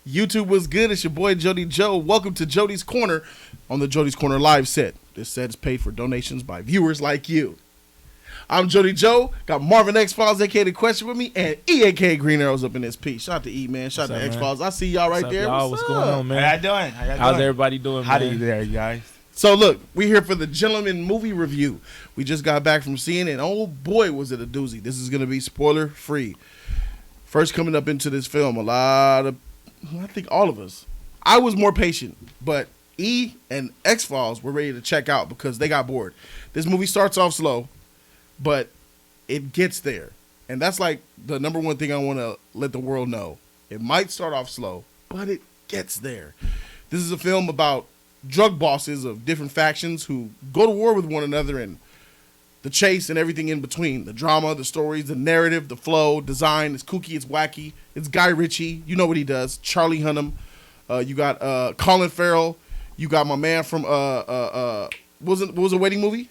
YouTube was good. It's your boy Jody Joe. Welcome to Jody's Corner on the Jody's Corner live set. This set is paid for donations by viewers like you. I'm Jody Joe. Got Marvin X Files, aka The Question, with me, and E, aka Green Arrows, up in this piece. Shout out to E, man. Shout out to X Files. I see y'all right there. What's going on, man? How y'all doing? How's everybody doing, How man? you there, you guys? So look, we're here for the Gentleman Movie Review. We just got back from seeing it, and oh boy, was it a doozy. This is going to be spoiler free. First coming up into this film, I think all of us, I was more patient, but E and X Files were ready to check out because they got bored. This movie starts off slow, but it gets there. And that's like the number one thing I want to let the world know. It might start off slow, but it gets there. This is a film about drug bosses of different factions who go to war with one another, and the chase and everything in between. The drama, the stories, the narrative, the flow, design. It's kooky, it's wacky. It's Guy Ritchie. You know what he does. Charlie Hunnam. You got Colin Farrell. You got my man from what was a wedding movie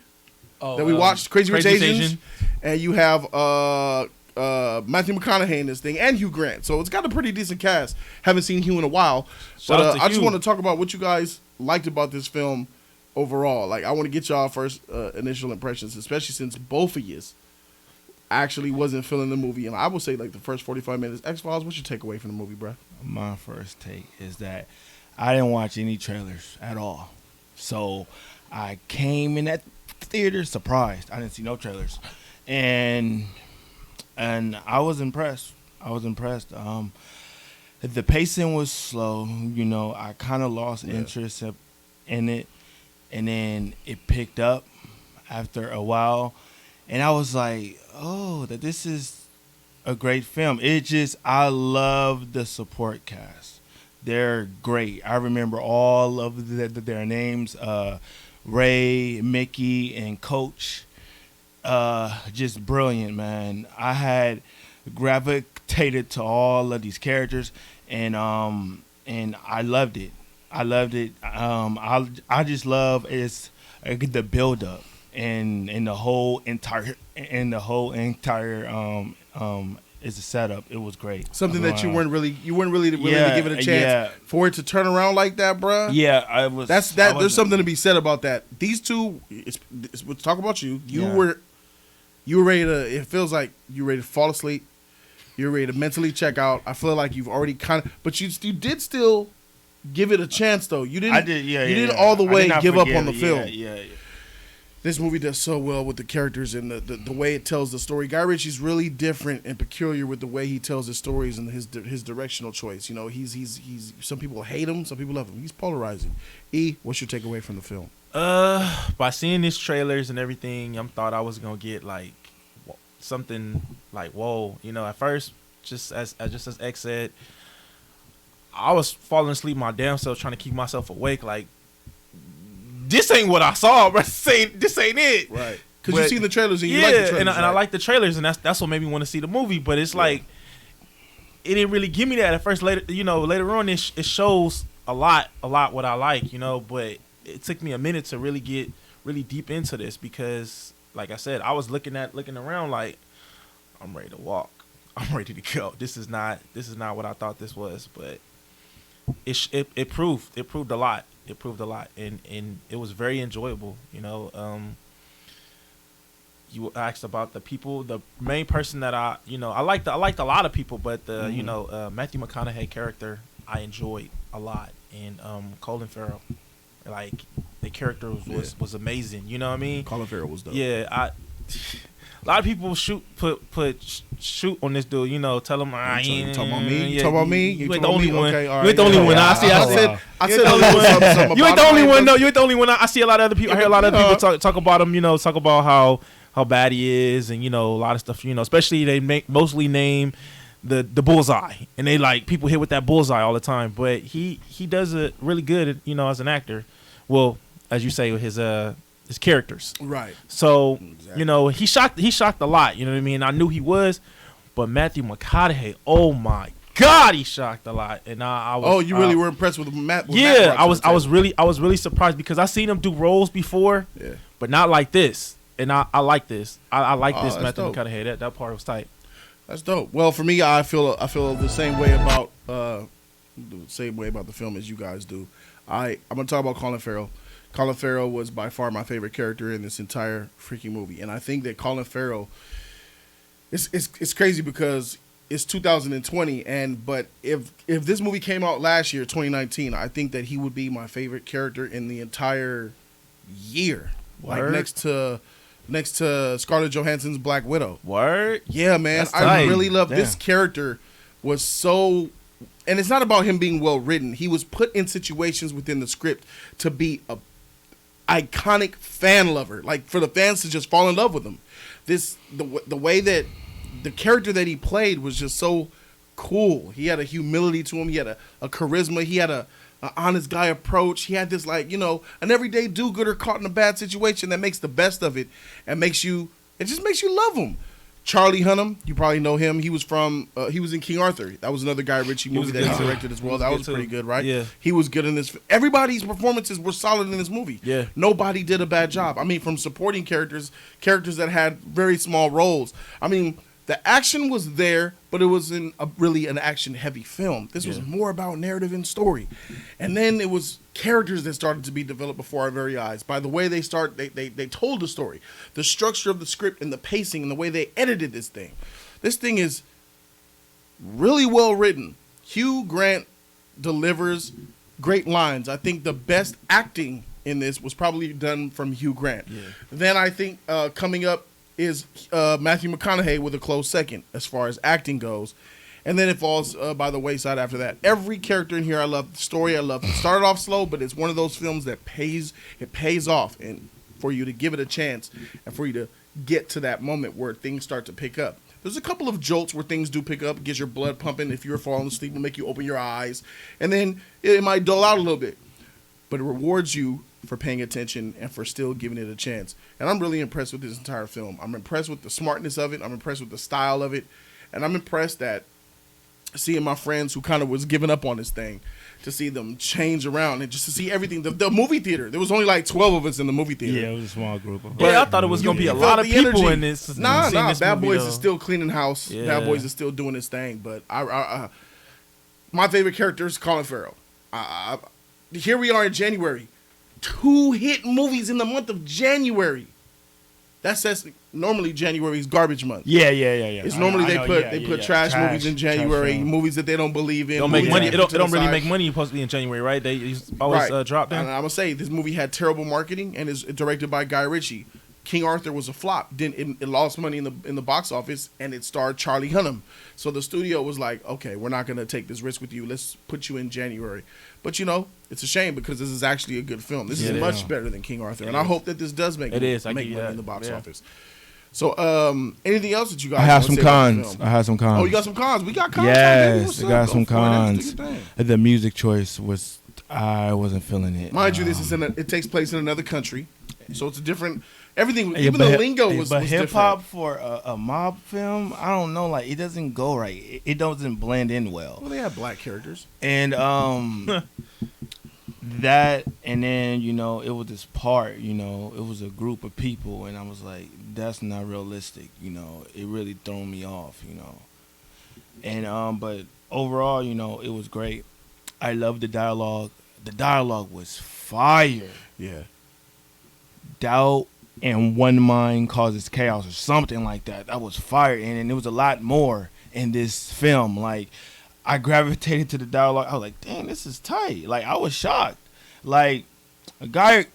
that we watched? Crazy Rich Asians. And you have Matthew McConaughey in this thing, and Hugh Grant. So it's got a pretty decent cast. Haven't seen Hugh in a while. But I just want to talk about what you guys liked about this film overall. Like, I want to get y'all first initial impressions, especially since both of you actually wasn't feeling the movie. And I would say, like, the first 45 minutes. X-Files, what's your takeaway from the movie, bro? My first take is that I didn't watch any trailers at all. So I came in that theater surprised. I didn't see no trailers. And I was impressed. The pacing was slow. You know, I kind of lost interest in it. And then it picked up after a while. And I was like, oh, that this is a great film. I love the support cast. They're great. I remember all of their names, Ray, Mickey, and Coach. Just brilliant, man. I had gravitated to all of these characters, and I loved it. I just love the build up and the whole entire is a setup. It was great. Something that you weren't really willing to give it a chance for it to turn around like that, bruh. Yeah, I was. There's something to be said about that. These two, we'll talk about you. You were ready to. It feels like you were ready to fall asleep. You're ready to mentally check out. I feel like you've already but you did still give it a chance, though. You didn't. I did. Yeah, you didn't all the way give up on the film. Yeah. This movie does so well with the characters and the way it tells the story. Guy Ritchie's really different and peculiar with the way he tells his stories and his directional choice. You know, he's some people hate him, some people love him. He's polarizing. E, what's your takeaway from the film? By seeing these trailers and everything, I thought I was gonna get like something like whoa. You know, at first, just as X said, I was falling asleep my damn self trying to keep myself awake. Like, this ain't what I saw, bro. This ain't it. Right. Because you've seen the trailers and you like the trailers. And I like the trailers, and that's what made me want to see the movie. But it's like, it didn't really give me that at first. Later on, it shows a lot what I like, you know. But it took me a minute to really get really deep into this because, like I said, I was looking around like, I'm ready to walk. I'm ready to go. This is not what I thought this was. But it proved a lot. It proved a lot, and it was very enjoyable. You know, you asked about the people. The main person that I liked a lot of people, but Matthew McConaughey character I enjoyed a lot, and Colin Farrell, like the character was amazing. You know what I mean? Colin Farrell was dope. Yeah, a lot of people shoot on this dude, you know, tell him you talking about me? You talking about me? You ain't the only one. Okay, You ain't the only one. I said you ain't the only one. No, you ain't the only one. I see a lot of other people. I hear a lot of other people talk about him. You know, talk about how bad he is, and you know, a lot of stuff. You know, especially they mostly name the bullseye, and they like people hit with that bullseye all the time. But he does it really good, you know, as an actor. Well, as you say, with his characters. Right. So, exactly. You know, he shocked a lot, you know what I mean? I knew he was, but Matthew McConaughey, oh my God, he shocked a lot. And I was oh, you really were impressed with Matt? Yeah, I was really surprised because I seen him do roles before, but not like this. And I like this. I like this Matthew McConaughey. That part was tight. That's dope. Well, for me, I feel the same way about the same way about the film as you guys do. I'm gonna talk about Colin Farrell. Colin Farrell was by far my favorite character in this entire freaking movie, and I think that Colin Farrell, it's crazy because it's 2020, but if this movie came out last year, 2019, I think that he would be my favorite character in the entire year. Word. Like next to Scarlett Johansson's Black Widow. Word. Yeah, man, That's I tight. really love this Damn. character. Was so, and it's not about him being well written. He was put in situations within the script to be a iconic fan lover, like for the fans to just fall in love with him. The way that the character that he played was just so cool. He had a humility to him. He had a charisma. He had an honest guy approach. He had this an everyday do-gooder caught in a bad situation that makes the best of it and it just makes you love him. Charlie Hunnam, you probably know him. He was he was in King Arthur. That was another Guy Ritchie movie that he directed as well. That was pretty good, right? Yeah. He was good in this. Everybody's performances were solid in this movie. Yeah. Nobody did a bad job. I mean, from supporting characters that had very small roles. I mean, the action was there, but it wasn't really an action-heavy film. This was more about narrative and story. And then it was characters that started to be developed before our very eyes. By the way they told the story, the structure of the script and the pacing and the way they edited this thing. This thing is really well written. Hugh Grant delivers great lines. I think the best acting in this was probably done from Hugh Grant. Yeah. Then I think coming up is Matthew McConaughey with a close second as far as acting goes. And then it falls by the wayside after that. Every character in here I love. The story I love. It started off slow, but it's one of those films that pays off. And for you to give it a chance and for you to get to that moment where things start to pick up. There's a couple of jolts where things do pick up, gets your blood pumping. If you're falling asleep, it'll make you open your eyes. And then it might dull out a little bit. But it rewards you for paying attention and for still giving it a chance. And I'm really impressed with this entire film. I'm impressed with the smartness of it. I'm impressed with the style of it. And I'm impressed that seeing my friends who kind of was giving up on this thing, to see them change around and just to see everything. The movie theater, there was only like 12 of us in the movie theater. Yeah, it was a small group. I thought it was going to be a lot of people in this. Nah, this Bad movie, Boys is still cleaning house. Yeah. Bad Boys is still doing his thing. But my favorite character is Colin Farrell. Here we are in January. 2 hit movies in the month of January. That says normally January is garbage month. Yeah. It's normally they put trash movies in January, movies that they don't believe in. Don't make money. It don't really make money. Supposed to be in January, right? They always drop down. And I'm gonna say this movie had terrible marketing and is directed by Guy Ritchie. King Arthur was a flop. It lost money in the box office, and it starred Charlie Hunnam. So the studio was like, okay, we're not gonna take this risk with you. Let's put you in January. But it's a shame because this is actually a good film. This is much better than King Arthur, and I hope that this does make money in the box office. So, anything else that you guys? I have some cons. Oh, you got some cons. We got cons. Yes, I got some cons. The music choice was, I wasn't feeling it. Mind you, it takes place in another country, so it's a different. Everything, even the lingo was but hip hop different. for a mob film, I don't know, like it doesn't go right. It doesn't blend in well. Well, they have black characters, and that, and then it was this part, it was a group of people, and I was like, that's not realistic. It really threw me off. And but overall, it was great. I loved the dialogue. The dialogue was fire. Yeah. Doubt and one mind causes chaos or something like that. That was fire. And there was a lot more in this film. Like, I gravitated to the dialogue. I was like, dang, this is tight. Like, I was shocked. Like, Guy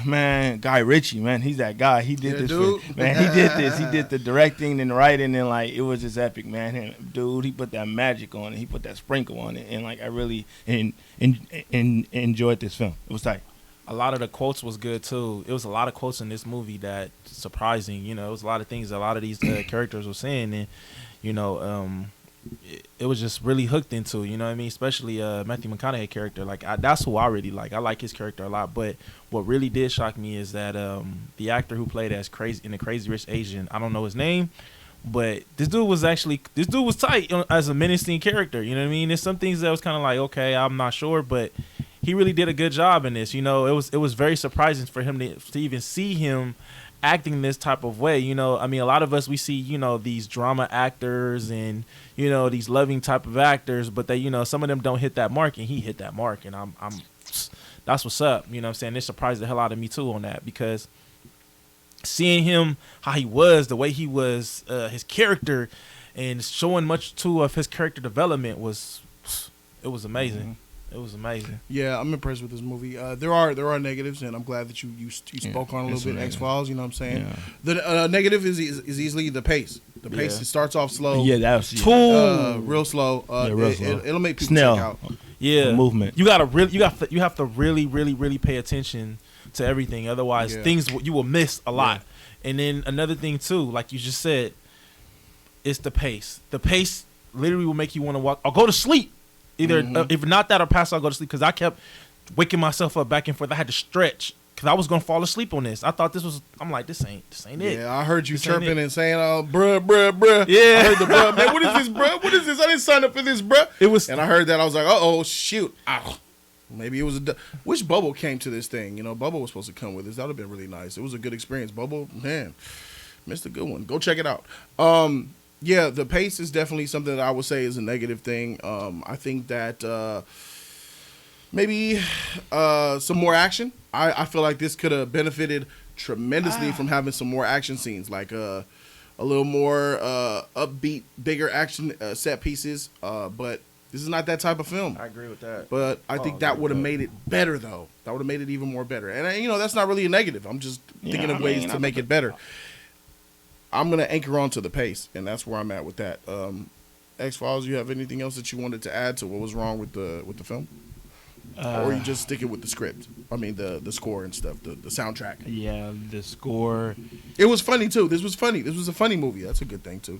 Ritchie, man, he's that guy. He did this. Man, he did this. He did the directing and the writing, and like, it was just epic, man. And, dude, he put that magic on it. He put that sprinkle on it. And like, I really enjoyed this film. It was tight. A lot of the quotes was good too. It was a lot of quotes in this movie that surprising. It was a lot of things a lot of these characters were saying, and it was just really hooked into. You know what I mean? Especially Matthew McConaughey character. Like that's who I really like. I like his character a lot. But what really did shock me is that the actor who played as Crazy in the Crazy Rich Asian, I don't know his name, but this dude was tight as a menacing character. You know what I mean? There's some things that was kind of like, okay, I'm not sure, but he really did a good job in this. It was very surprising for him to even see him acting this type of way. You know, I mean, a lot of us, we see, you know, these drama actors and, you know, these loving type of actors, but they, you know, some of them don't hit that mark, and he hit that mark, and I'm that's what's up. You know what I'm saying? It surprised the hell out of me too on that, because seeing him how he was, the way he was, his character, and showing much too of his character development was amazing. Mm-hmm. It was amazing. Yeah, I'm impressed with this movie. There are negatives, and I'm glad that you spoke on a little bit. X-Files, you know what I'm saying? Yeah. The negative is easily the pace. The pace, it starts off slow. Yeah, that's real slow. Real slow. It'll make people check out. Yeah, the movement. You have to really pay attention to everything. Otherwise, you will miss a lot. Yeah. And then another thing too, like you just said, it's the pace. The pace literally will make you want to walk or go to sleep. Either if not that or pass out, I'll go to sleep, because I kept waking myself up back and forth. I had to stretch because I was gonna fall asleep on this. I thought this was. I'm like, this ain't it. Yeah, I heard you chirping and saying, "Oh, bruh." Yeah, I heard the bruh. Man, what is this, bruh? What is this? I didn't sign up for this, bruh. It was, and I heard that. I was like, oh shoot. Ow. Maybe it was which Bubble came to this thing? You know, Bubble was supposed to come with this. That would have been really nice. It was a good experience. Bubble, man, missed a good one. Go check it out. Yeah, the pace is definitely something that I would say is a negative thing. I think that maybe some more action. I feel like this could have benefited tremendously from having some more action scenes, like a little more upbeat, bigger action set pieces. But this is not that type of film. I agree with that. But I think that would have made it better, though. That would have made it even more better. And, you know, that's not really a negative. I'm just thinking of ways to make it better. I'm going to anchor on to the pace, and that's where I'm at with that. X-Files, you have anything else that you wanted to add to what was wrong with the film? Or you just sticking with the script? I mean, the score and stuff, the soundtrack. Yeah, the score. It was funny, too. This was funny. This was a funny movie. That's a good thing, too.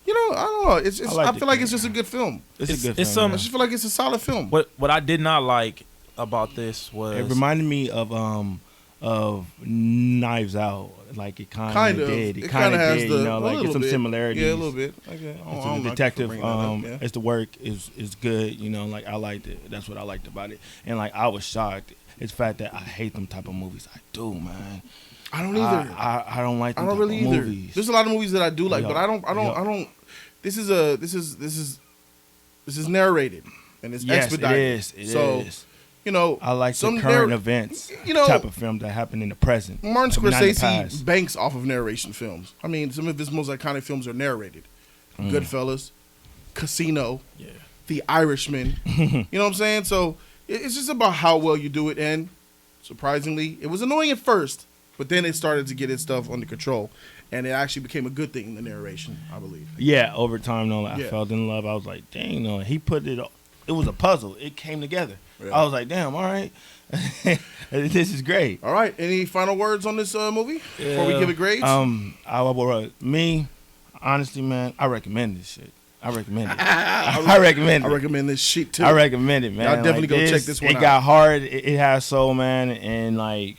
You know, I don't know. I feel like it's just a good film. It's a good film. I just feel like it's a solid film. What I did not like about this was... It reminded me of Knives Out. Like it kind of did. It kind of did. You know, like it's some similarities. Yeah, a little bit. Okay. The detective, it's the work is good. You know, like I liked it. That's what I liked about it. And like I was shocked. It's the fact that I hate them type of movies. I do, man. I don't either. I don't like them I don't type really of either. movies. There's a lot of movies that I do like, but I don't. This is narrated and it's expedited. It is. You know, I like the current events, type of film that happen in the present. Martin Scorsese banks off of narration films. I mean, some of his most iconic films are narrated. Goodfellas, Casino, The Irishman. You know what I'm saying? So it's just about how well you do it. And surprisingly, it was annoying at first, but then it started to get its stuff under control. And it actually became a good thing in the narration, I believe. Yeah, over time, though, I felt in love. I was like, dang, no, he put it. It was a puzzle. It came together. Yeah. I was like, damn, all right. This is great. All right. Any final words on this movie before we give it grades? Me, honestly, man, I recommend this shit. I recommend it. I recommend it. I recommend this shit, too. I recommend it, man. Y'all definitely go check this one out. It got hard. It has soul, man. And, like,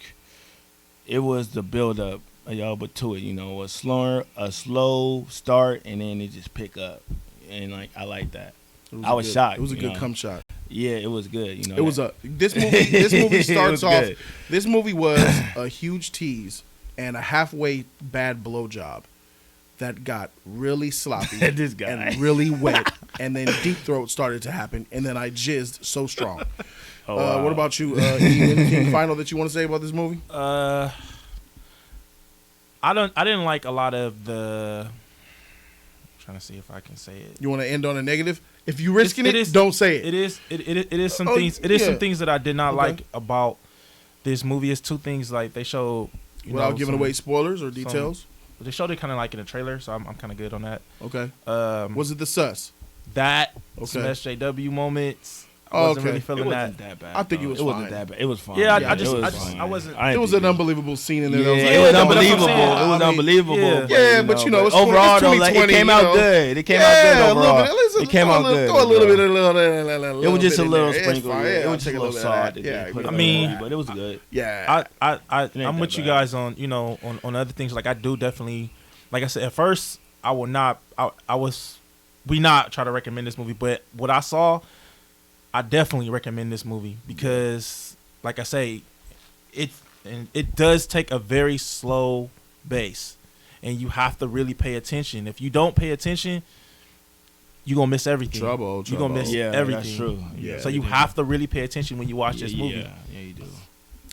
it was the build-up, y'all, but to it, you know, a slow start, and then it just pick up. And, like, I like that. I was shocked. It was a good come shot. Yeah, it was good. You know, it was this movie starts off. Good. This movie was a huge tease and a halfway bad blowjob that got really sloppy and really wet, and then deep throat started to happen, and then I jizzed so strong. Wow. What about you? Anything final that you want to say about this movie? I didn't like a lot of the. I'm trying to see if I can say it. You want to end on a negative? If you're risking it, don't say it. It is some things. It is some things that I did not like about this movie. It's two things like they show. Without giving away spoilers or details. They showed it kind of like in the trailer, so I'm kind of good on that. Okay. Was it the sus? Some SJW moments. I wasn't really feeling that. That bad. I think it was fine. Wasn't that bad. It was fine. Yeah, I wasn't. It was an unbelievable scene in there. It was unbelievable. It was unbelievable. Yeah, but you know, it's overall, though, it came out good. It came out good overall. It came out good. Throw a little bit of it was just a little sprinkle. It was just a little salt. I mean, but it was good. Yeah. I'm with you guys on on other things. Like I do definitely, like I said, at first I would not. We not try to recommend this movie, but what I saw. I definitely recommend this movie because, like I say, it does take a very slow base, and you have to really pay attention. If you don't pay attention, you're gonna miss everything. Trouble. You're gonna miss everything. That's true. Yeah. So you have to really pay attention when you watch this movie. Yeah, you do.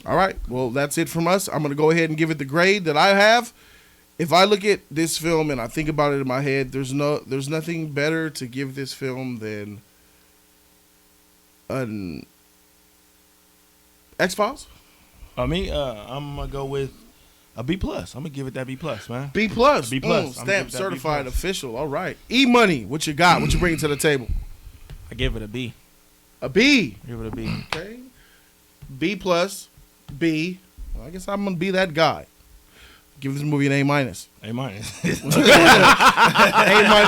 All right. Well, that's it from us. I'm going to go ahead and give it the grade that I have. If I look at this film and I think about it in my head, there's nothing better to give this film than an X-Files. I'm gonna go with a B+. I'm gonna give it that B+, man. B+. B+. Stamp certified official. All right. E-Money. What you got? What you bringing to the table? I give it a B. A B. Give it a B. Okay. B+. B. Well, I guess I'm gonna be that guy. Give this movie an A-. A-. A-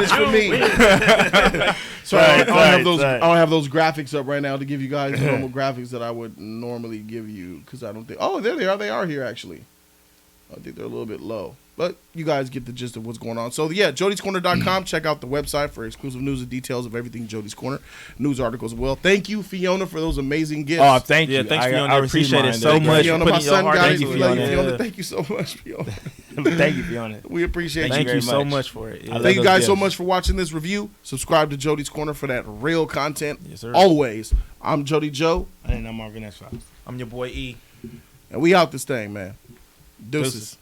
for me. So I don't have those graphics up right now to give you guys the normal graphics that I would normally give you because I don't think. Oh, there they are. They are here actually. I think they're a little bit low. But you guys get the gist of what's going on. So, yeah, jodyscorner.com. Check out the website for exclusive news and details of everything Jody's Corner. News articles as well. Thank you, Fiona, for those amazing gifts. Oh, thank you. Yeah, thanks, Fiona. I appreciate it so much. Fiona, my son got Thank it. you, Fiona. Thank you so much, Fiona. Thank you, Fiona. We appreciate you. Thank you so much for it. Yeah. Thank you guys so much for watching this review. Subscribe to Jody's Corner for that real content. Yes, sir. Always. I'm Jody Joe. And I'm Marvin X. I'm your boy E. And we out this thing, man. Deuces.